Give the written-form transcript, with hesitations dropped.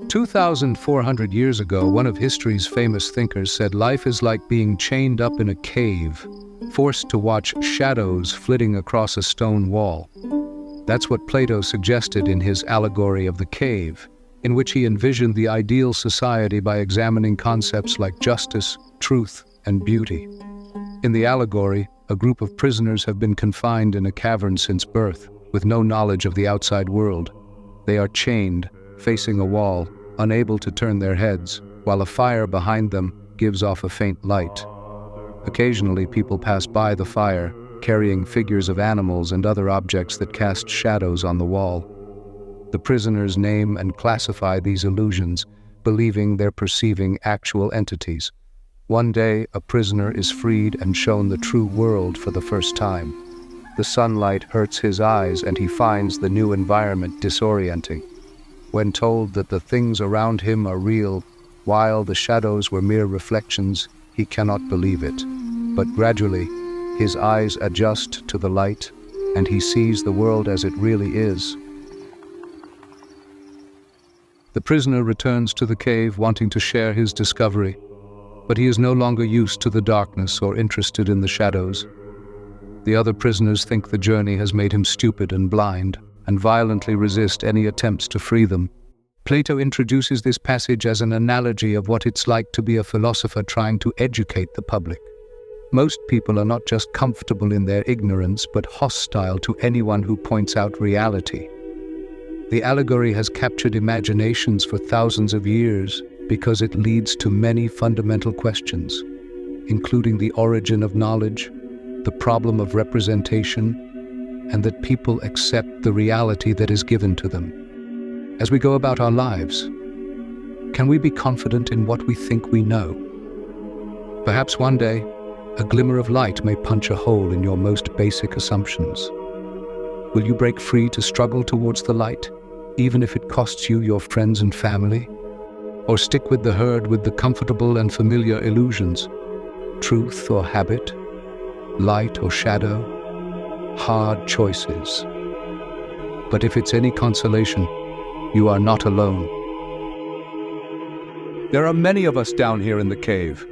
2,400 years ago, one of history's famous thinkers said life is like being chained up in a cave, forced to watch shadows flitting across a stone wall. That's what Plato suggested in his Allegory of the Cave, in which he envisioned the ideal society by examining concepts like justice, truth, and beauty. In the allegory, a group of prisoners have been confined in a cavern since birth, with no knowledge of the outside world. They are chained, facing a wall, unable to turn their heads, while a fire behind them gives off a faint light. Occasionally, people pass by the fire, carrying figures of animals and other objects that cast shadows on the wall. The prisoners name and classify these illusions, believing they're perceiving actual entities. One day, a prisoner is freed and shown the true world for the first time. The sunlight hurts his eyes and he finds the new environment disorienting. When told that the things around him are real, while the shadows were mere reflections, he cannot believe it. But gradually, his eyes adjust to the light, and he sees the world as it really is. The prisoner returns to the cave wanting to share his discovery, but he is no longer used to the darkness or interested in the shadows. The other prisoners think the journey has made him stupid and blind, and violently resist any attempts to free them. Plato introduces this passage as an analogy of what it's like to be a philosopher trying to educate the public. Most people are not just comfortable in their ignorance, but hostile to anyone who points out reality. The allegory has captured imaginations for thousands of years because it leads to many fundamental questions, including the origin of knowledge, the problem of representation, and that people accept the reality that is given to them. As we go about our lives, can we be confident in what we think we know? Perhaps one day, a glimmer of light may punch a hole in your most basic assumptions. Will you break free to struggle towards the light, even if it costs you your friends and family? Or stick with the herd with the comfortable and familiar illusions? Truth or habit? Light or shadow? Hard choices. But if it's any consolation, you are not alone. There are many of us down here in the cave,